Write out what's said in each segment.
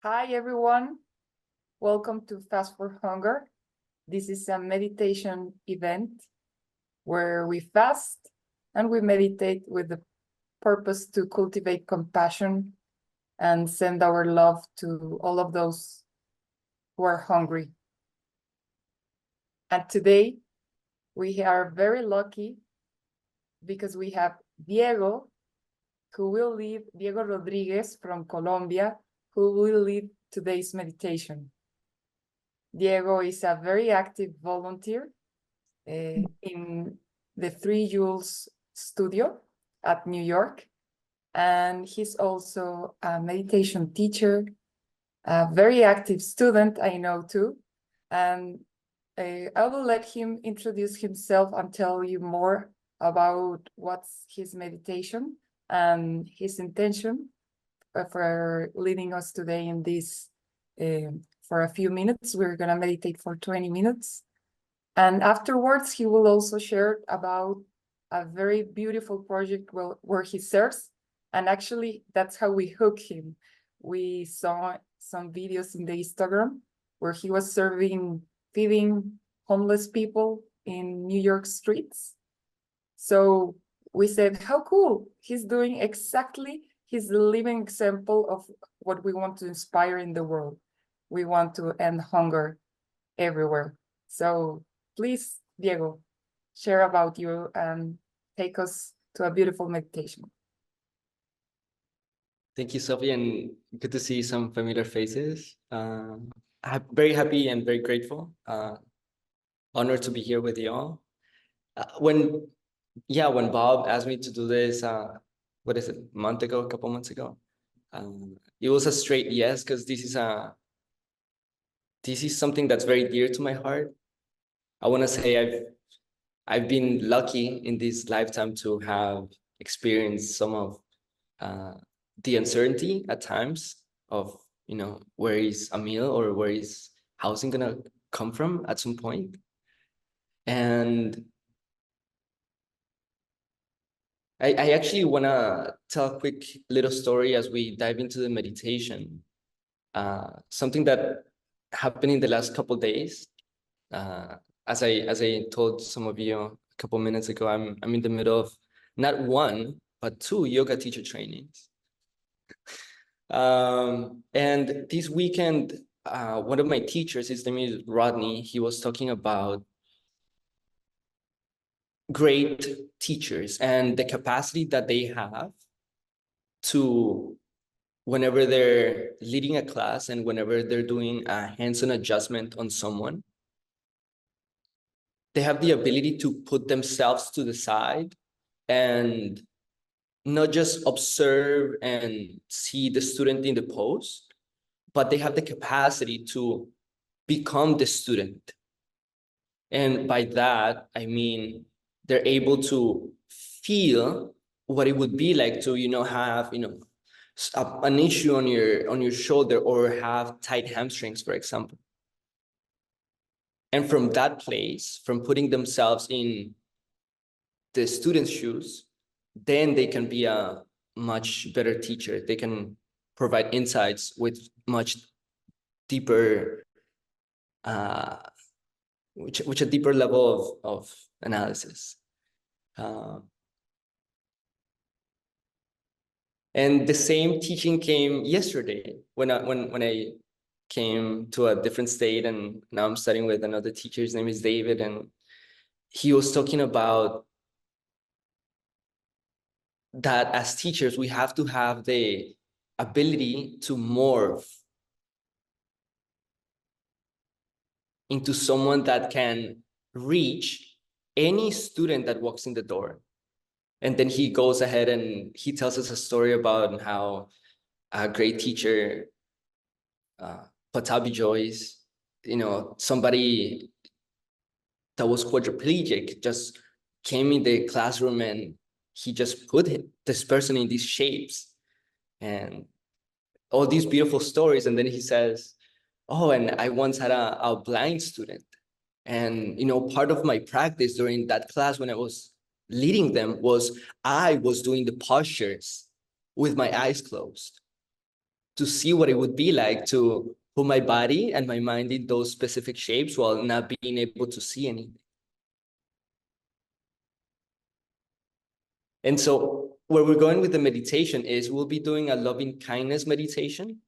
Hi, everyone. Welcome to Fast for Hunger. This is a meditation event where we fast and we meditate with the purpose to cultivate compassion and send our love to all of those who are hungry. And today we are very lucky because we have Diego, Diego Rodriguez from Colombia, who will lead today's meditation. Diego is a very active volunteer in the Three Jules studio at New York. And he's also a meditation teacher, a very active student, I know too. And I will let him introduce himself and tell you more about what's his meditation and his intention for leading us today in this for a few minutes. We're going to meditate for 20 minutes. And afterwards, he will also share about a very beautiful project where he serves. And actually, that's how we hooked him. We saw some videos in the Instagram where he was feeding homeless people in New York streets. So we said, how cool. He's doing exactly, he's the living example of what we want to inspire in the world. We want to end hunger everywhere. So please, Diego, share about you and take us to a beautiful meditation. Thank you, Sophie, and good to see some familiar faces. I'm very happy and very grateful. Honored to be here with you all. When Bob asked me to do this, a couple months ago, it was a straight yes, because this is something that's very dear to my heart. I want to say I've been lucky in this lifetime to have experienced some of the uncertainty at times of, where is a meal or where is housing gonna come from at some point. And I actually want to tell a quick little story as we dive into the meditation. Something that happened in the last couple of days. As I told some of you a couple minutes ago, I'm in the middle of not one, but two yoga teacher trainings. And this weekend, one of my teachers, his name is Rodney, he was talking about great teachers and the capacity that they have to, whenever they're leading a class and whenever they're doing a hands-on adjustment on someone, they have the ability to put themselves to the side and not just observe and see the student in the pose, but they have the capacity to become the student. And by that, I mean, they're able to feel what it would be like to, have, an issue on your shoulder or have tight hamstrings, for example. And from that place, from putting themselves in the student's shoes, then they can be a much better teacher. They can provide insights with much deeper, which a deeper level of analysis. And the same teaching came yesterday when I came to a different state, and now I'm studying with another teacher. His name is David, and he was talking about that as teachers, we have to have the ability to morph into someone that can reach any student that walks in the door. And then he goes ahead and he tells us a story about how a great teacher, Patabi Joyce, somebody that was quadriplegic just came in the classroom and he just put this person in these shapes and all these beautiful stories. And then he says, oh, and I once had a blind student. And, part of my practice during that class when I was leading them was I was doing the postures with my eyes closed to see what it would be like to put my body and my mind in those specific shapes while not being able to see anything. And so where we're going with the meditation is we'll be doing a loving kindness meditation.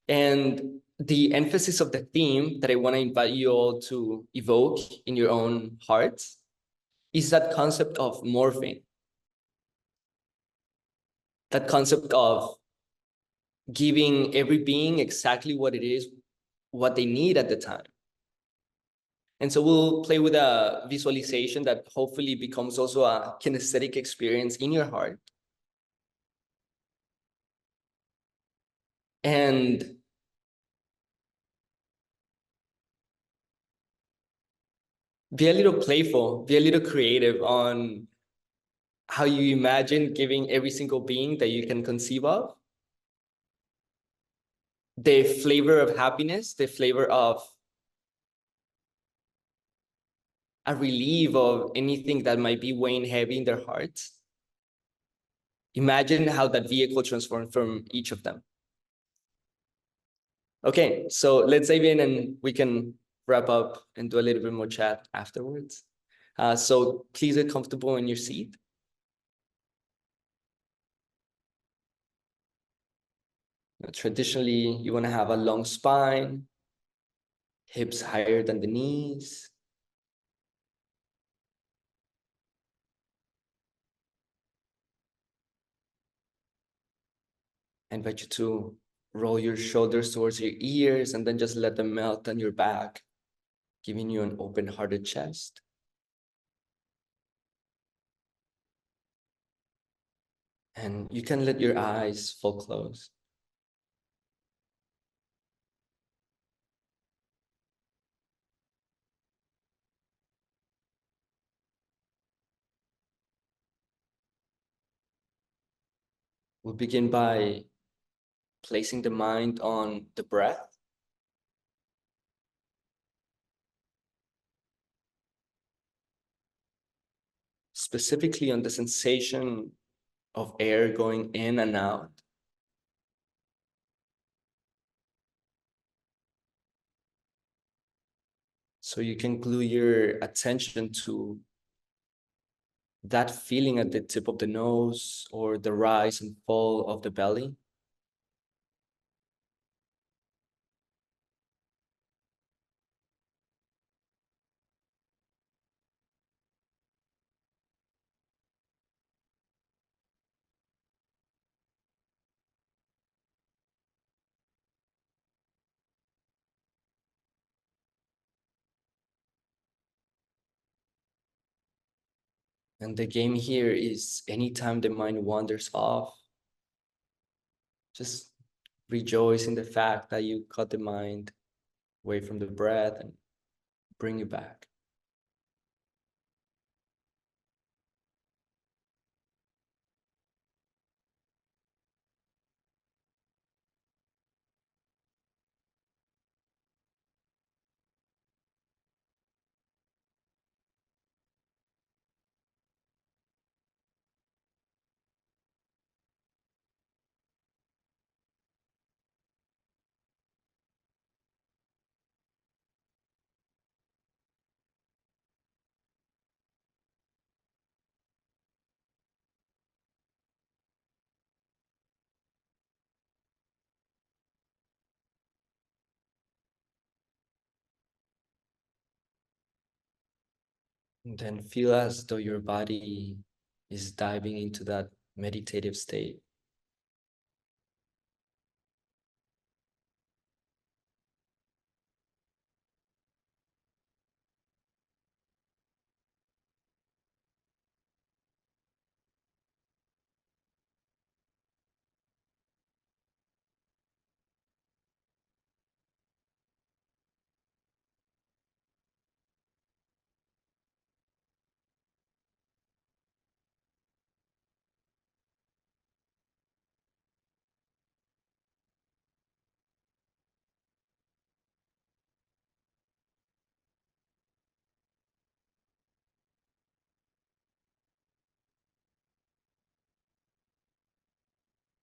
And the emphasis of the theme that I want to invite you all to evoke in your own hearts is that concept of morphing, that concept of giving every being exactly what it is, what they need at the time. And so we'll play with a visualization that hopefully becomes also a kinesthetic experience in your heart. And be a little playful, be a little creative on how you imagine giving every single being that you can conceive of the flavor of happiness, the flavor of a relief of anything that might be weighing heavy in their hearts. Imagine how that vehicle transforms from each of them. Okay, so let's dive in and we can wrap up and do a little bit more chat afterwards. So please get comfortable in your seat. Traditionally, you want to have a long spine, hips higher than the knees. I invite you to roll your shoulders towards your ears and then just let them melt on your back, giving you an open-hearted chest. And you can let your eyes fall closed. We'll begin by placing the mind on the breath. Specifically on the sensation of air going in and out. So you can glue your attention to that feeling at the tip of the nose or the rise and fall of the belly. And the game here is anytime the mind wanders off, just rejoice in the fact that you cut the mind away from the breath and bring it back. And then feel as though your body is diving into that meditative state.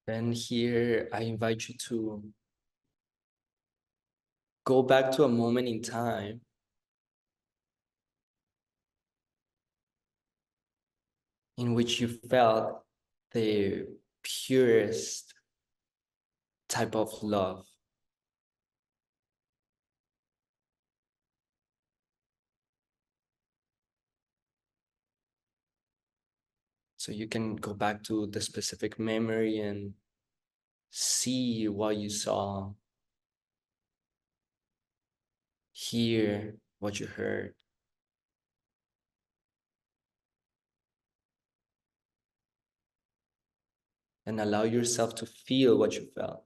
Then here, I invite you to go back to a moment in time in which you felt the purest type of love. So you can go back to the specific memory and see what you saw, hear what you heard, and allow yourself to feel what you felt.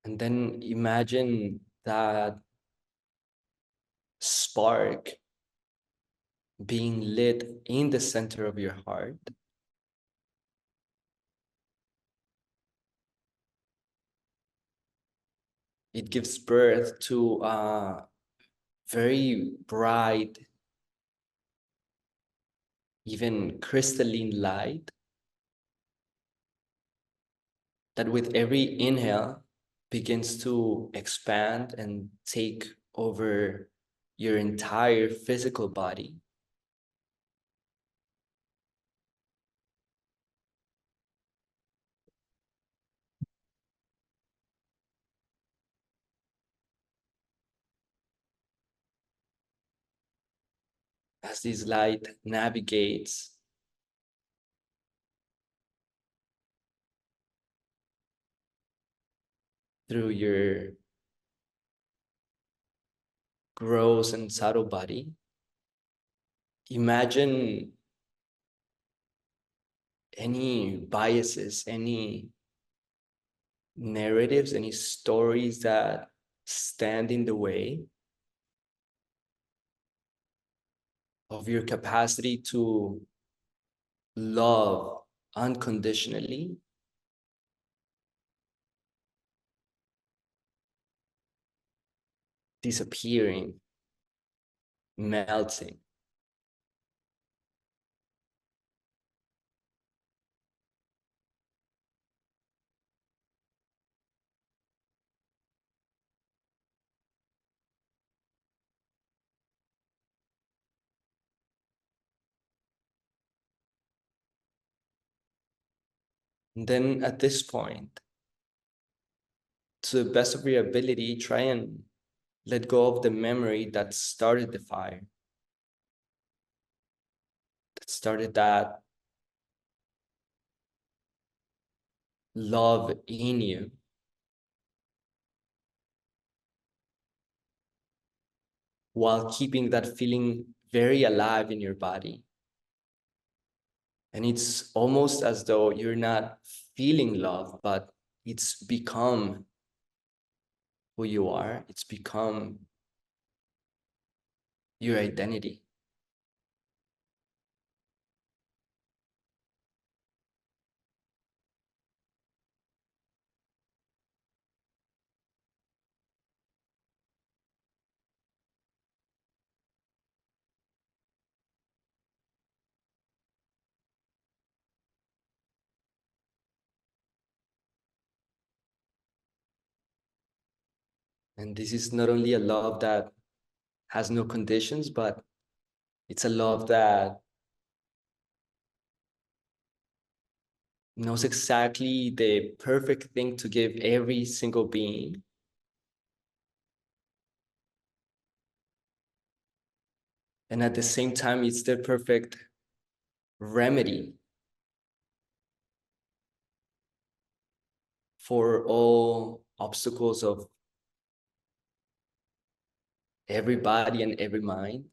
And then imagine that spark being lit in the center of your heart. It gives birth to a very bright, even crystalline light that with every inhale begins to expand and take over your entire physical body. As this light navigates through your gross and subtle body, imagine any biases, any narratives, any stories that stand in the way of your capacity to love unconditionally, disappearing, melting. And then at this point, to the best of your ability, try and let go of the memory that started the fire, that started that love in you. While keeping that feeling very alive in your body. And it's almost as though you're not feeling love, but it's become who you are. It's become your identity. And this is not only a love that has no conditions, but it's a love that knows exactly the perfect thing to give every single being. And at the same time, it's the perfect remedy for all obstacles of every body and every mind.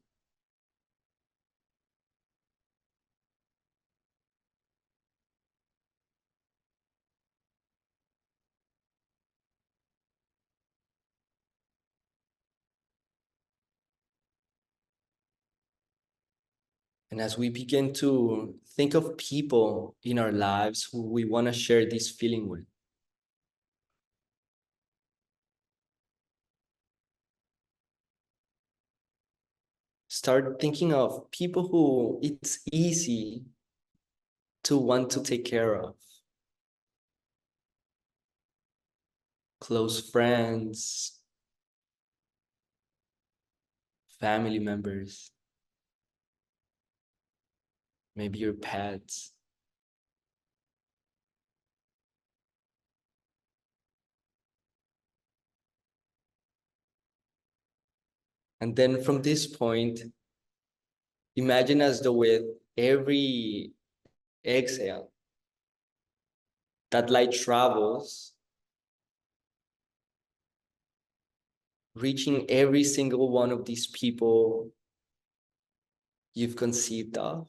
And as we begin to think of people in our lives who we want to share this feeling with, start thinking of people who it's easy to want to take care of. Close friends, family members, maybe your pets. And then from this point, imagine as though with every exhale, that light travels, reaching every single one of these people you've conceived of.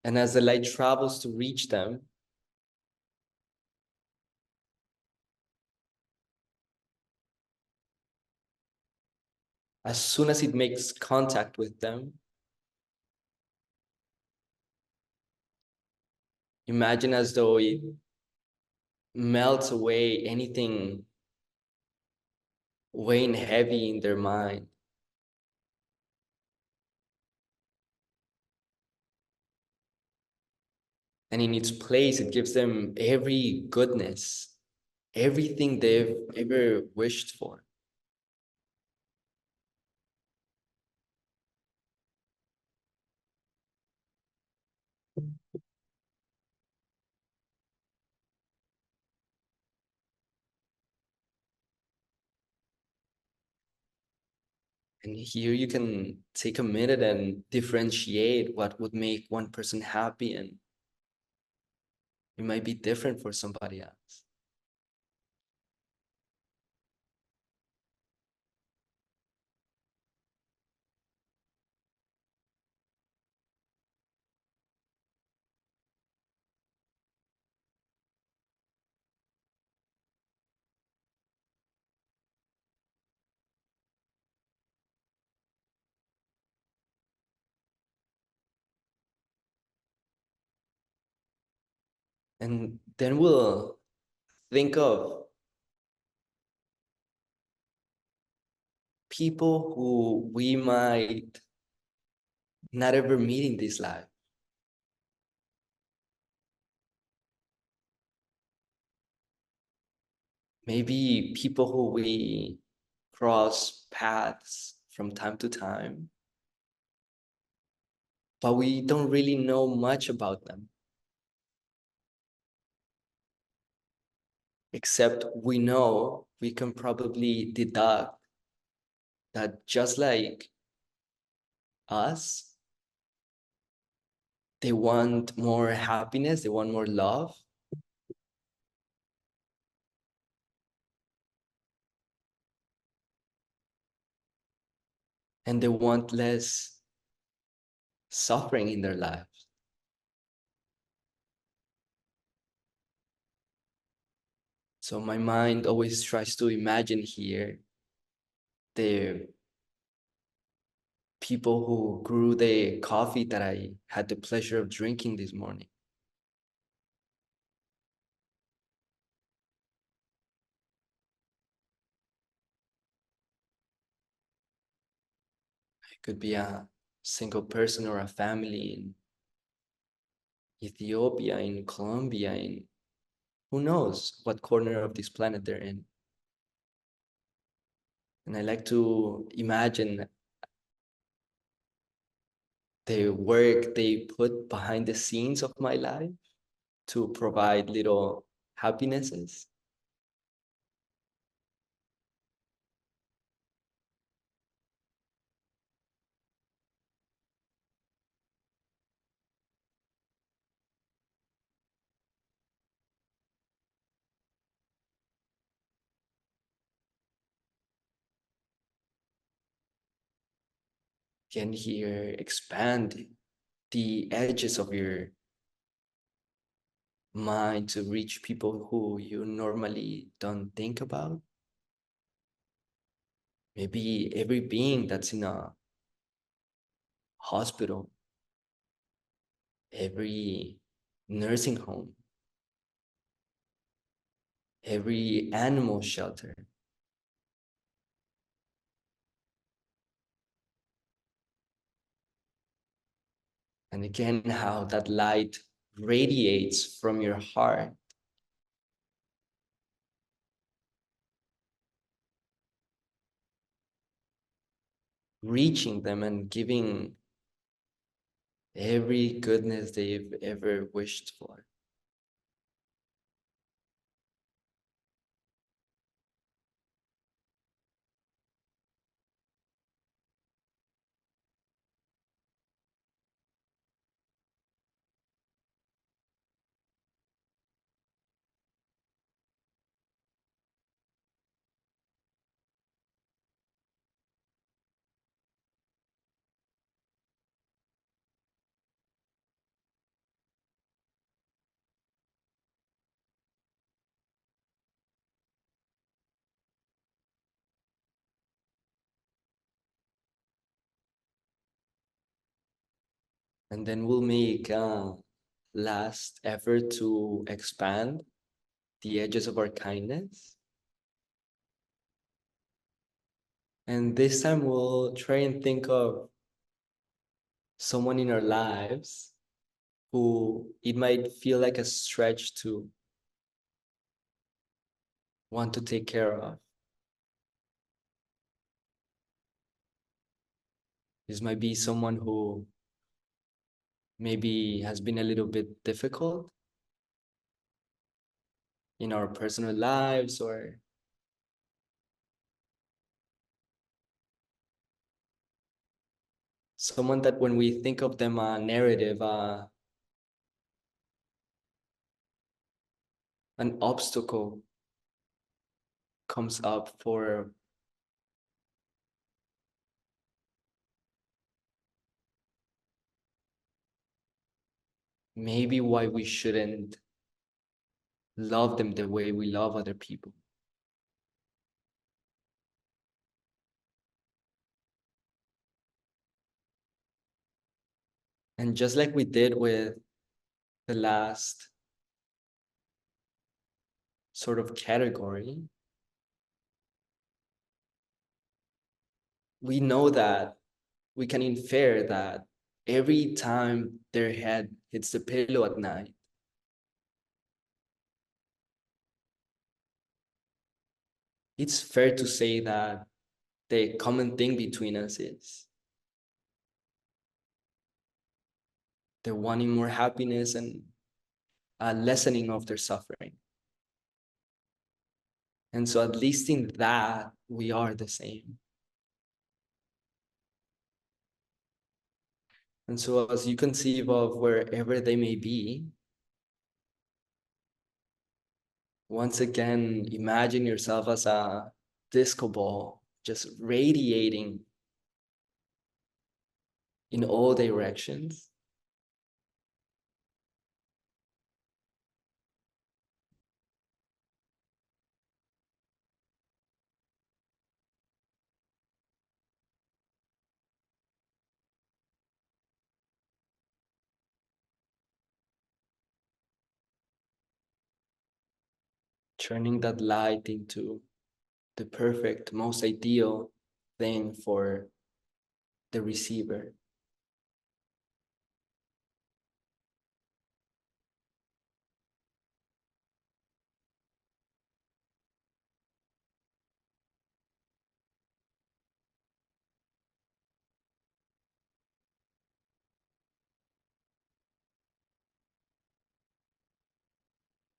And as the light travels to reach them, as soon as it makes contact with them, imagine as though it melts away anything weighing heavy in their mind. And in its place, it gives them every goodness, everything they've ever wished for. And here you can take a minute and differentiate what would make one person happy, and it might be different for somebody else. And then we'll think of people who we might not ever meet in this life. Maybe people who we cross paths from time to time, but we don't really know much about them, except we know we can probably deduct that just like us, they want more happiness, they want more love, and they want less suffering in their lives. So my mind always tries to imagine here the people who grew the coffee that I had the pleasure of drinking this morning. It could be a single person or a family in Ethiopia, in Colombia, in who knows what corner of this planet they're in. And I like to imagine the work they put behind the scenes of my life to provide little happinesses. Can here expand the edges of your mind to reach people who you normally don't think about. maybe every being that's in a hospital, every nursing home, every animal shelter. And again, how that light radiates from your heart, reaching them and giving every goodness they've ever wished for. And then we'll make a last effort to expand the edges of our kindness. And this time we'll try and think of someone in our lives who it might feel like a stretch to want to take care of. This might be someone who maybe has been a little bit difficult in our personal lives, or someone that when we think of them, a narrative, an obstacle comes up for maybe why we shouldn't love them the way we love other people. And just like we did with the last sort of category, we know that we can infer that every time their head hits the pillow at night, it's fair to say that the common thing between us is they're wanting more happiness and a lessening of their suffering. And so at least in that, we are the same. And so as you conceive of wherever they may be, once again, imagine yourself as a disco ball, just radiating in all directions. Turning that light into the perfect, most ideal thing for the receiver.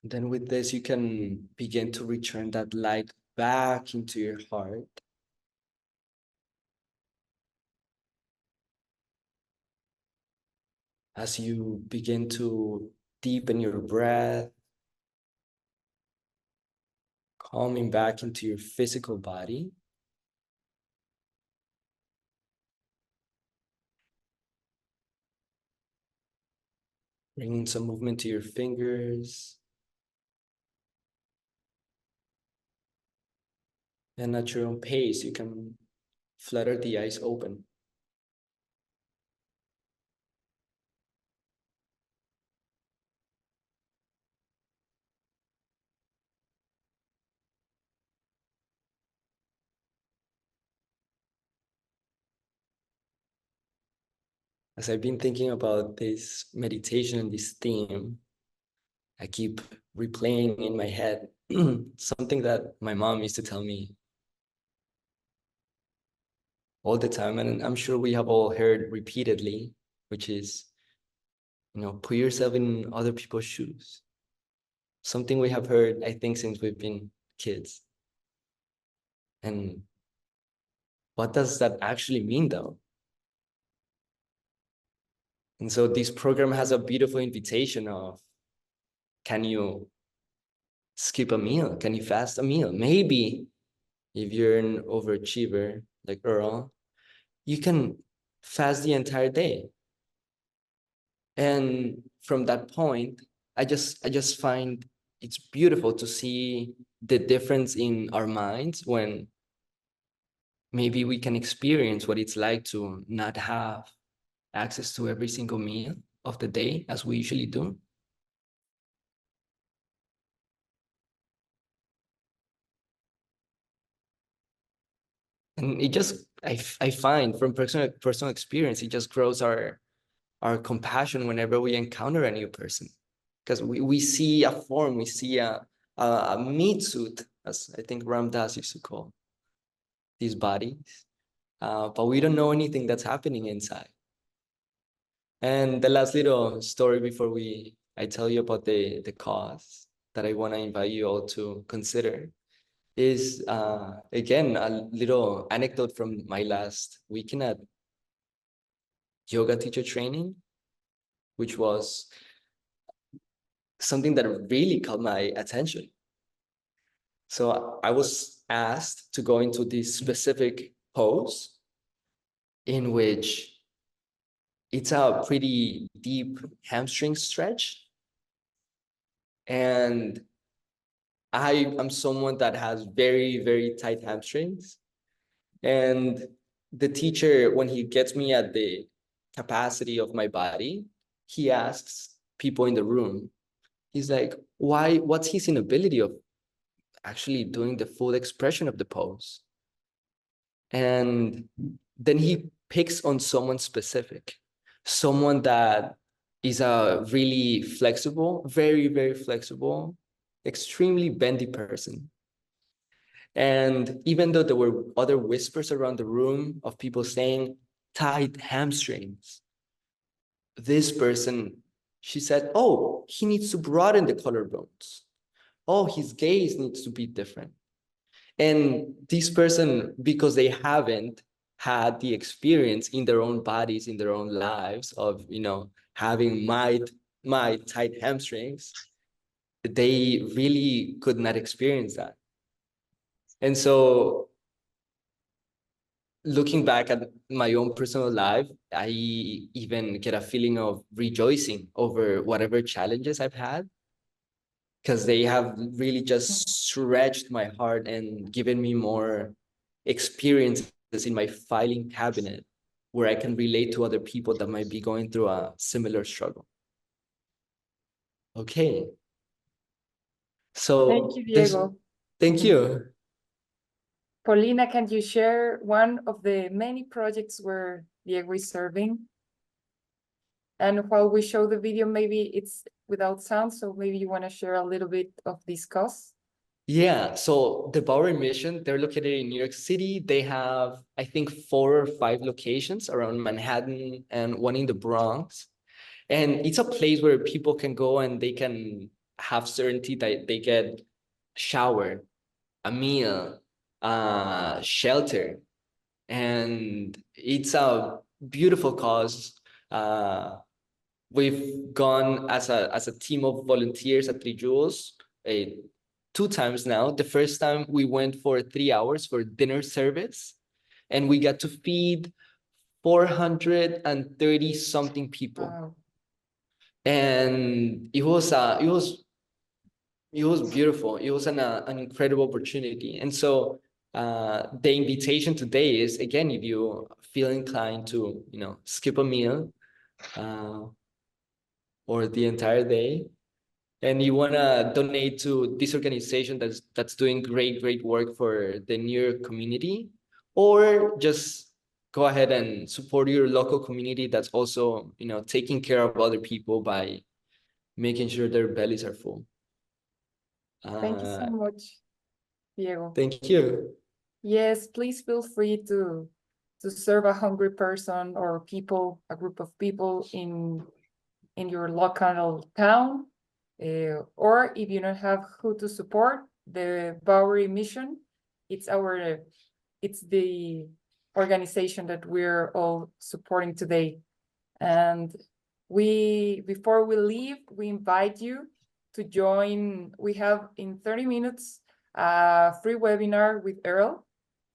Then with this, you can begin to return that light back into your heart. As you begin to deepen your breath, calming back into your physical body. Bringing some movement to your fingers. And at your own pace, you can flutter the eyes open. As I've been thinking about this meditation and this theme, I keep replaying in my head something that my mom used to tell me all the time, and I'm sure we have all heard repeatedly, which is, put yourself in other people's shoes. Something we have heard, I think, since we've been kids. And what does that actually mean, though? And so this program has a beautiful invitation of, can you skip a meal? Can you fast a meal? Maybe if you're an overachiever like Earl, you can fast the entire day. And from that point, I just find it's beautiful to see the difference in our minds when maybe we can experience what it's like to not have access to every single meal of the day as we usually do. And it just, I find from personal experience, it just grows our compassion whenever we encounter a new person. Because we see a form, we see a meat suit, as I think Ram Dass used to call these bodies, but we don't know anything that's happening inside. And the last little story before I tell you about the cause that I want to invite you all to consider is, again, a little anecdote from my last weekend at yoga teacher training, which was something that really caught my attention. So I was asked to go into this specific pose in which it's a pretty deep hamstring stretch. And I am someone that has very, very tight hamstrings. And the teacher, when he gets me at the capacity of my body, he asks people in the room, he's like, what's his inability of actually doing the full expression of the pose? And then he picks on someone specific, someone that is a really flexible, very, very flexible, extremely bendy person. And even though there were other whispers around the room of people saying tight hamstrings, this person, she said, oh, he needs to broaden the collarbones. Oh, his gaze needs to be different. And this person, because they haven't had the experience in their own bodies, in their own lives of, having my tight hamstrings, they really could not experience that. And so looking back at my own personal life, I even get a feeling of rejoicing over whatever challenges I've had, because they have really just stretched my heart and given me more experiences in my filing cabinet where I can relate to other people that might be going through a similar struggle. Okay. So Thank you, Diego. Thank you. Paulina, can you share one of the many projects where Diego is serving? And while we show the video, maybe it's without sound, so maybe you want to share a little bit of this cause? Yeah, so the Bowery Mission, they're located in New York City. They have, I think, 4 or 5 locations around Manhattan and one in the Bronx. And it's a place where people can go and they can have certainty that they get shower, a meal, shelter. And it's a beautiful cause. We've gone as a team of volunteers at Three Jewels 2 times now. The first time we went for 3 hours for dinner service, and we got to feed 430 something people. Wow. And it was beautiful. It was an incredible opportunity. And so the invitation today is, again, if you feel inclined to, skip a meal or the entire day, and you want to donate to this organization that's doing great work for the New York community, or just go ahead and support your local community that's also, taking care of other people by making sure their bellies are full. Thank you so much, Diego. Thank you. Yes, please feel free to serve a hungry person or people, a group of people in your local town, or if you don't have who to support, the Bowery Mission, it's the organization that we're all supporting today. And before we leave, we invite you to join. We have in 30 minutes a free webinar with Earl.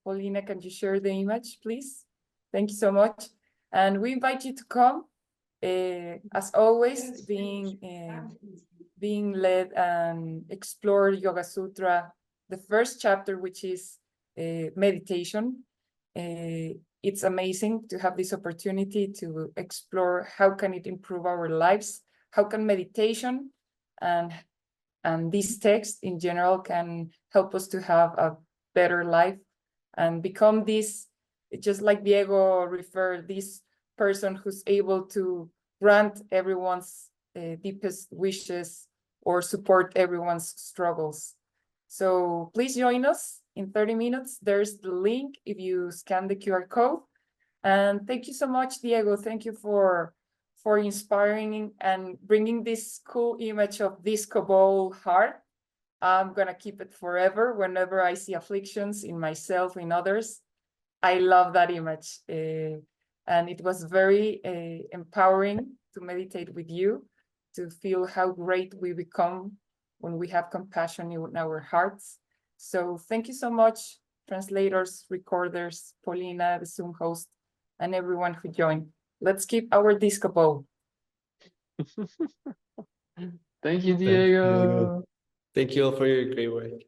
Paulina, can you share the image, please? Thank you so much. And we invite you to come. As always, being led and explore Yoga Sutra, the first chapter, which is meditation. It's amazing to have this opportunity to explore how can it improve our lives, how can meditation and this text in general can help us to have a better life and become this, just like Diego referred, this person who's able to grant everyone's deepest wishes or support everyone's struggles. So please join us in 30 minutes. There's the link if you scan the QR code. And thank you so much, Diego. Thank you for inspiring and bringing this cool image of disco ball heart. I'm gonna keep it forever whenever I see afflictions in myself, in others. I love that image. And it was very empowering to meditate with you, to feel how great we become when we have compassion in our hearts. So thank you so much, translators, recorders, Paulina, the Zoom host, and everyone who joined. Let's keep our disco ball. Thank you, Diego. Thank you all for your great work.